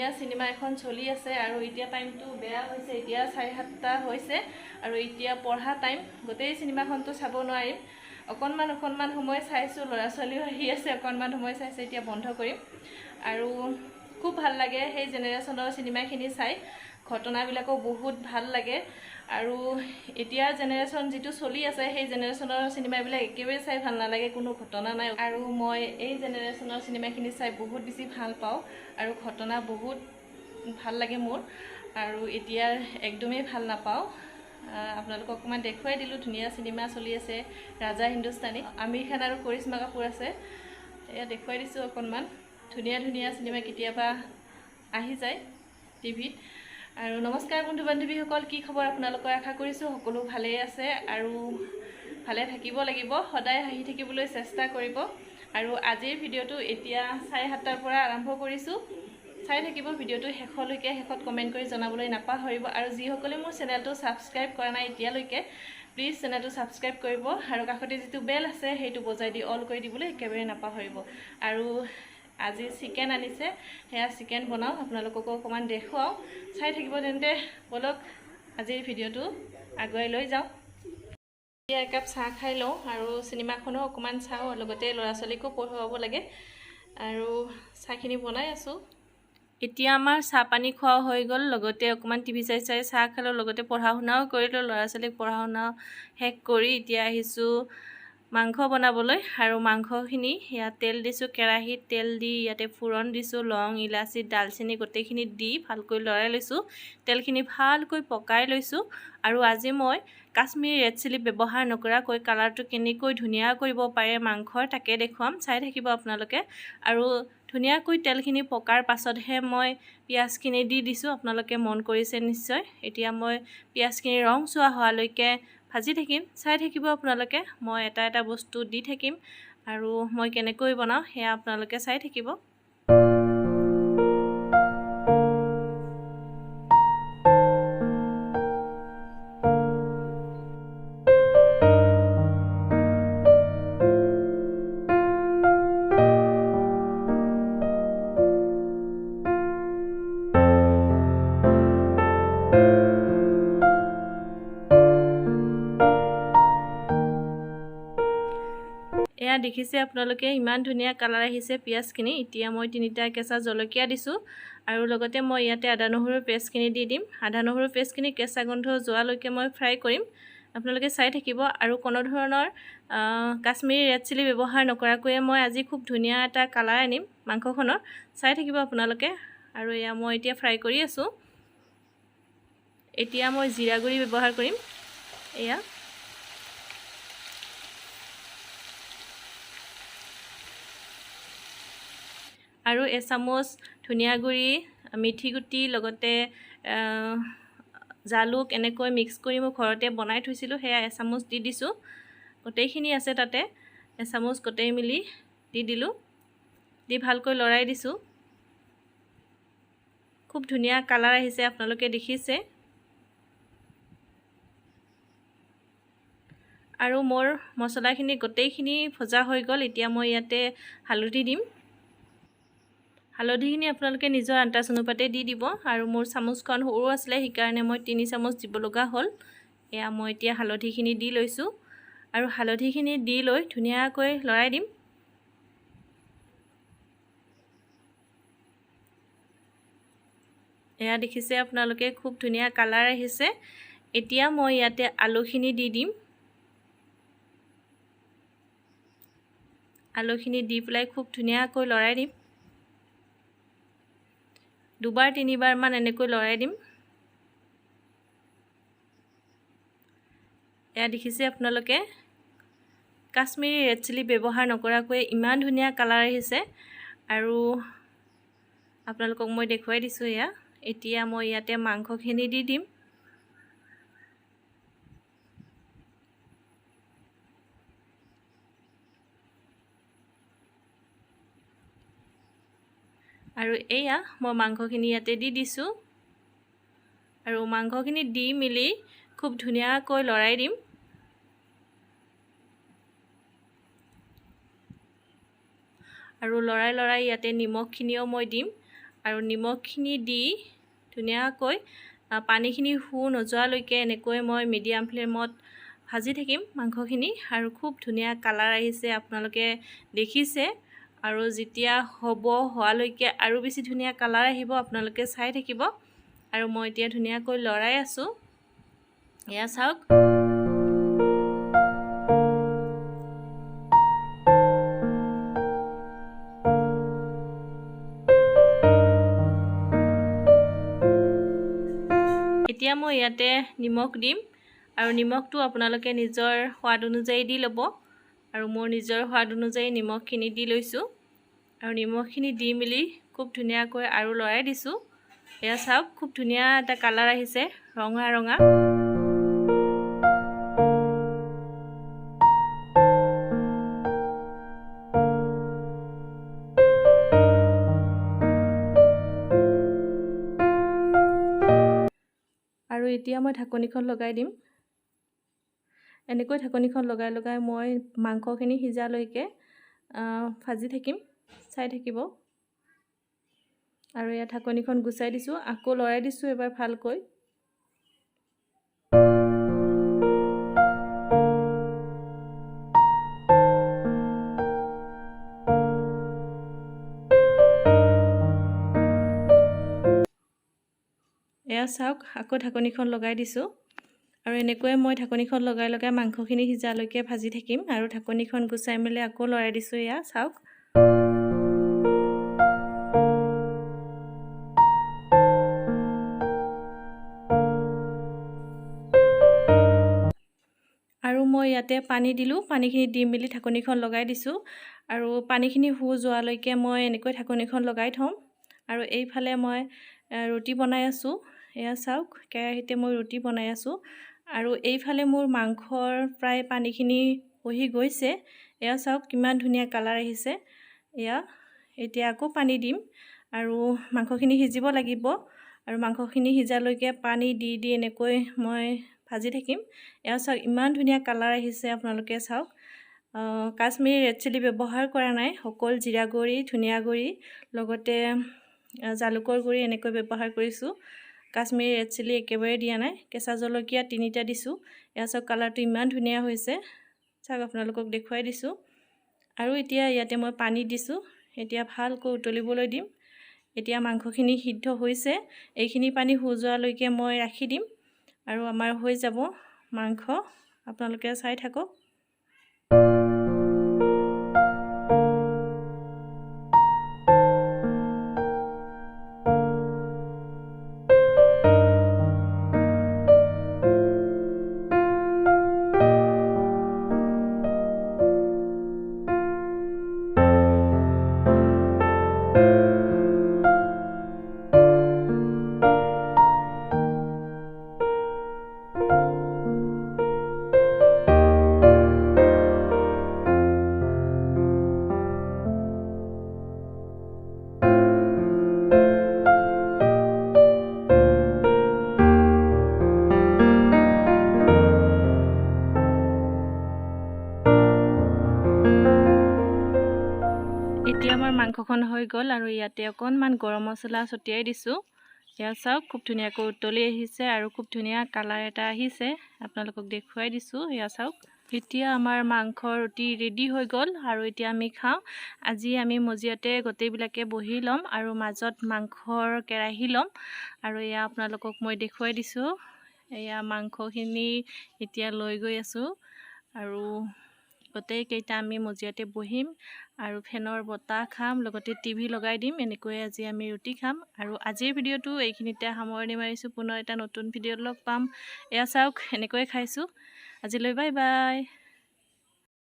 ধুনীয়া সিনেমা এখন চলি আছে আৰু এতিয়া টাইমটো বেয়া হৈছে এতিয়া 7:30 হৈছে আৰু এতিয়া পঢ়া টাইম গোটেই সিনেমাখনটো চাব নোৱাৰিম অকণমান সময় চাইছো ল'ৰা ছোৱালীও আহি আছে অকণমান সময় চাইছে এতিয়া বন্ধ কৰিম আৰু খুব ভাল লাগে সেই জেনেৰেশ্যনৰ সিনেমাখিনি চাই ঘটনাবিলাকো বহুত ভাল লাগে আৰু এতিয়া জেনেৰেশ্যন যেটো চলি আছে সেই জেনেৰেশ্যনৰ সিনেমাবিলাক একেবাৰে চাই ভাল নালাগে কোনো ঘটনা নাই আৰু মই এই জেনেৰেশ্যনৰ সিনেমাখিনি চাই বহুত বেছি ভাল পাওঁ আৰু ঘটনা বহুত ভাল লাগে মোৰ আৰু এতিয়া একদমেই ভাল নাপাওঁ আপোনালোকক অকণমান দেখুৱাই দিলোঁ ধুনীয়া সিনেমা চলি আছে ৰাজা হিন্দুস্তানী আমিৰ খান আৰু কৰিশ্মা কাপুৰ আছে এয়া দেখুৱাই দিছোঁ অকণমান ধুনীয়া সিনেমা কেতিয়াবা আহি যায় টিভিত আৰু নমস্কাৰ বন্ধু বান্ধৱীসকল কি খবৰ আপোনালোকৰ আশা কৰিছোঁ সকলো ভালেই আছে আৰু ভালে থাকিব লাগিব সদায় হাঁহি থাকিবলৈ চেষ্টা কৰিব আৰু আজিৰ ভিডিঅ'টো এতিয়া 7:30 পৰা আৰম্ভ কৰিছোঁ চাই থাকিব ভিডিঅ'টো শেষলৈকে শেষত কমেণ্ট কৰি জনাবলৈ নাপাহৰিব আৰু যিসকলে মোৰ চেনেলটো ছাবস্ক্ৰাইব কৰা নাই এতিয়ালৈকে প্লিজ চেনেলটো ছাবস্ক্ৰাইব কৰিব আৰু কাষতে যিটো বেল আছে সেইটো বজাই দি অল কৰি দিবলৈ একেবাৰে নাপাহৰিব আৰু আজি চিকেন আনিছে হেয়া চিকেন বনাও আপোনালোকক অকমান দেখুৱাও চাই থাকিব তেন্তে বলক আজিৰ ভিডিঅ'টো আগুৱাই লৈ যাওঁ এতিয়া একাপ চাহ খাই লওঁ আৰু সিনেমাখনো অকমান চাওঁ লগতে ল'ৰা ছোৱালীকো পঢ়ুৱাব লাগে আৰু চাহখিনি বনাই আছোঁ এতিয়া আমাৰ চাহ পানী খোৱা হৈ গ'ল লগতে অকমান টিভি চাই চাহ খালোঁ লগতে পঢ়া শুনাও কৰিলোঁ ল'ৰা ছোৱালীক পঢ়া শুনা শেষ কৰি এতিয়া আহিছোঁ মাংস বনাবলৈ আৰু মাংসখিনি ইয়াত তেল দিছোঁ কেৰাহীত তেল দি ইয়াতে ফুৰণ দিছোঁ লং ইলাচি ডালচেনি গোটেইখিনি দি ভালকৈ লৰাই লৈছোঁ তেলখিনি ভালকৈ পকাই লৈছোঁ আৰু আজি মই কাশ্মীৰী ৰেড চিলি ব্যৱহাৰ নকৰাকৈ কালাৰটো কেনেকৈ ধুনীয়া কৰিব পাৰে মাংসৰ তাকে দেখুৱাম চাই থাকিব আপোনালোকে আৰু ধুনীয়াকৈ তেলখিনি পকাৰ পাছতহে মই পিঁয়াজখিনি দি দিছোঁ আপোনালোকে মন কৰিছে নিশ্চয় এতিয়া মই পিঁয়াজখিনি ৰং চোৱা হোৱালৈকে ভাজি থাকিম চাই থাকিব আপোনালোকে মই এটা বস্তু দি থাকিম আৰু মই কেনেকৈ বনাওঁ সেয়া আপোনালোকে চাই থাকিব এয়া দেখিছে আপোনালোকে ইমান ধুনীয়া কালাৰ আহিছে পিঁয়াজখিনি এতিয়া মই 3টা কেঁচা জলকীয়া দিছোঁ আৰু লগতে মই ইয়াতে আদা নহৰু পেষ্টখিনি দি দিম আদা নহৰু পেষ্টখিনি কেঁচা গন্ধ যোৱালৈকে মই ফ্ৰাই কৰিম আপোনালোকে চাই থাকিব আৰু কোনো ধৰণৰ কাশ্মীৰী ৰেড চিলি ব্যৱহাৰ নকৰাকৈ মই আজি খুব ধুনীয়া এটা কালাৰ আনিম মাংসখনৰ চাই থাকিব আপোনালোকে আৰু এয়া মই এতিয়া ফ্ৰাই কৰি আছোঁ এতিয়া মই জিৰা গুৰি ব্যৱহাৰ কৰিম এয়া আৰু এচামুচ ধনিয়া গুৰি মিঠি গুটি লগতে জালুক এনেকৈ মিক্স কৰি মই ঘৰতে বনাই থৈছিলোঁ সেয়া এচামুচ দি দিছোঁ গোটেইখিনি আছে তাতে এচামুচ গোটেই মিলি দি দিলোঁ দি ভালকৈ লৰাই দিছোঁ খুব ধুনীয়া কালাৰ আহিছে আপোনালোকে দেখিছে আৰু মোৰ মছলাখিনি গোটেইখিনি ভজা হৈ গ'ল এতিয়া মই ইয়াতে হালধি দিম হালধিখিনি আপোনালোকে নিজৰ আন্দাজ অনুপাতে দি দিব আৰু মোৰ চামুচখন সৰু আছিলে সেইকাৰণে মই 3 চামুচ দিব লগা হ'ল এয়া মই এতিয়া হালধিখিনি দি লৈছোঁ আৰু হালধিখিনি দি লৈ ধুনীয়াকৈ লৰাই দিম এয়া দেখিছে আপোনালোকে খুব ধুনীয়া কালাৰ আহিছে এতিয়া মই ইয়াতে আলুখিনি দি দিম আলুখিনি দি পেলাই খুব ধুনীয়াকৈ লৰাই দিম দুবাৰ তিনিবাৰ মান এনেকৈ লৰাই দিম এয়া দেখিছে আপোনালোকে কাশ্মীৰী ৰেড চিলি ব্যৱহাৰ নকৰাকৈ ইমান ধুনীয়া কালাৰ আহিছে আৰু আপোনালোকক মই দেখুৱাই দিছোঁ এয়া এতিয়া মই ইয়াতে মাংসখিনি দি দিম আৰু এয়া মই মাংসখিনি ইয়াতে দি দিছোঁ আৰু মাংসখিনি দি মিলি খুব ধুনীয়াকৈ লৰাই দিম আৰু লৰাই লৰাই ইয়াতে নিমখখিনিও মই দিম আৰু নিমখখিনি দি ধুনীয়াকৈ পানীখিনি শু নোযোৱালৈকে এনেকৈ মই মিডিয়াম ফ্লেমত ভাজি থাকিম মাংসখিনি। আৰু খুব ধুনীয়া কালাৰ আহিছে, আপোনালোকে দেখিছে। আৰু যেতিয়া হোৱালৈকে আৰু বেছি ধুনীয়া কালাৰ আহিব, আপোনালোকে চাই থাকিব। আৰু মই এতিয়া ধুনীয়াকৈ লৰাই আছোঁ, এয়া চাওক। এতিয়া মই ইয়াতে নিমখ দিম, আৰু নিমখটো আপোনালোকে নিজৰ সোৱাদ অনুযায়ী দি ল'ব। আৰু মোৰ নিজৰ সোৱাদ অনুযায়ী নিমখখিনি দি লৈছোঁ। আৰু নিমখখিনি দি মেলি খুব ধুনীয়াকৈ আৰু লৰাই দিছোঁ। এয়া চাওক, খুব ধুনীয়া এটা কালাৰ আহিছে, ৰঙা ৰঙা। আৰু এতিয়া মই ঢাকনিখন লগাই দিম। এনেকৈ ঢাকনিখন লগাই লগাই মই মাংসখিনি সিজালৈকে ভাজি থাকিম, চাই থাকিব। আৰু ইয়াত ঢাকনিখন গুচাই দিছোঁ, আকৌ লৰাই দিছোঁ এবাৰ ভালকৈ। এয়া চাওক, আকৌ ঢাকনিখন লগাই দিছোঁ। আৰু এনেকৈয়ে মই ঢাকনিখন লগাই লগাই মাংসখিনি সিজালৈকে ভাজি থাকিম। আৰু ঢাকনিখন গুচাই মেলি আকৌ লৰাই দিছোঁ, এয়া চাওক। আৰু মই ইয়াতে পানী দিলোঁ, পানীখিনি দি মেলি ঢাকনিখন লগাই দিছোঁ। আৰু পানীখিনি যোৱালৈকে মই এনেকৈ ঢাকনিখন লগাই থ'ম। আৰু এইফালে মই ৰুটি বনাই আছোঁ, এয়া চাওক, কেৰাহীতে মই ৰুটি বনাই আছোঁ। আৰু এইফালে মোৰ মাংসৰ প্ৰায় পানীখিনি বহি গৈছে, এয়া চাওক কিমান ধুনীয়া কালাৰ আহিছে। এতিয়া আকৌ পানী দিম, আৰু মাংসখিনি সিজিব লাগিব। আৰু মাংসখিনি সিজালৈকে পানী দি দি এনেকৈ মই ভাজি থাকিম। এয়া চাওক, ইমান ধুনীয়া কালাৰ আহিছে, আপোনালোকে চাওক। কাশ্মীৰী ৰেড চিলি ব্যৱহাৰ কৰা নাই, অকল জিৰা গুড়ি, ধনিয়া গুড়ি, লগতে জালুকৰ গুড়ি এনেকৈ ব্যৱহাৰ কৰিছোঁ। কাশ্মীৰী ৰেড চিলি একেবাৰে দিয়া নাই। কেঁচা জলকীয়া 3টা দিছোঁ। এয়া চাওক, কালাৰটো ইমান ধুনীয়া হৈছে, চাওক আপোনালোকক দেখুৱাই দিছোঁ। আৰু এতিয়া ইয়াতে মই পানী দিছোঁ, এতিয়া ভালকৈ উতলিবলৈ দিম। এতিয়া মাংসখিনি সিদ্ধ হৈছে, এইখিনি পানী যোৱালৈকে মই ৰাখি দিম। আৰু আমাৰ হৈ যাব মাংস, আপোনালোকে চাই থাকক। এতিয়া আমাৰ মাংসখন হৈ গ'ল, আৰু ইয়াতে অকণমান গৰম মছলা ছটিয়াই দিছোঁ। এয়া চাওক, খুব ধুনীয়াকৈ উতলি আহিছে, আৰু খুব ধুনীয়া কালাৰ এটা আহিছে, আপোনালোকক দেখুৱাই দিছোঁ। এয়া চাওক, এতিয়া আমাৰ মাংস ৰুটি ৰেডি হৈ গ'ল, আৰু এতিয়া আমি খাওঁ। আজি আমি মজিয়াতে গোটেইবিলাকে বহি ল'ম, আৰু মাজত মাংসৰ কেৰাহী ল'ম। আৰু এয়া আপোনালোকক মই দেখুৱাই দিছোঁ, এয়া মাংসখিনি এতিয়া লৈ গৈ আছোঁ। আৰু গোটেইকেইটা আমি মজিয়াতে বহিম, আৰু ফেনৰ বতাহ খাম, লগতে টিভি লগাই দিম। এনেকৈ আজি আমি ৰুটি খাম। আৰু আজিৰ ভিডিঅ'টো এইখিনিতে সামৰণি মাৰিছোঁ। পুনৰ এটা নতুন ভিডিঅ'ত লগ পাম। এয়া চাওক, এনেকৈয়ে খাইছোঁ। আজিলৈ বাই বাই।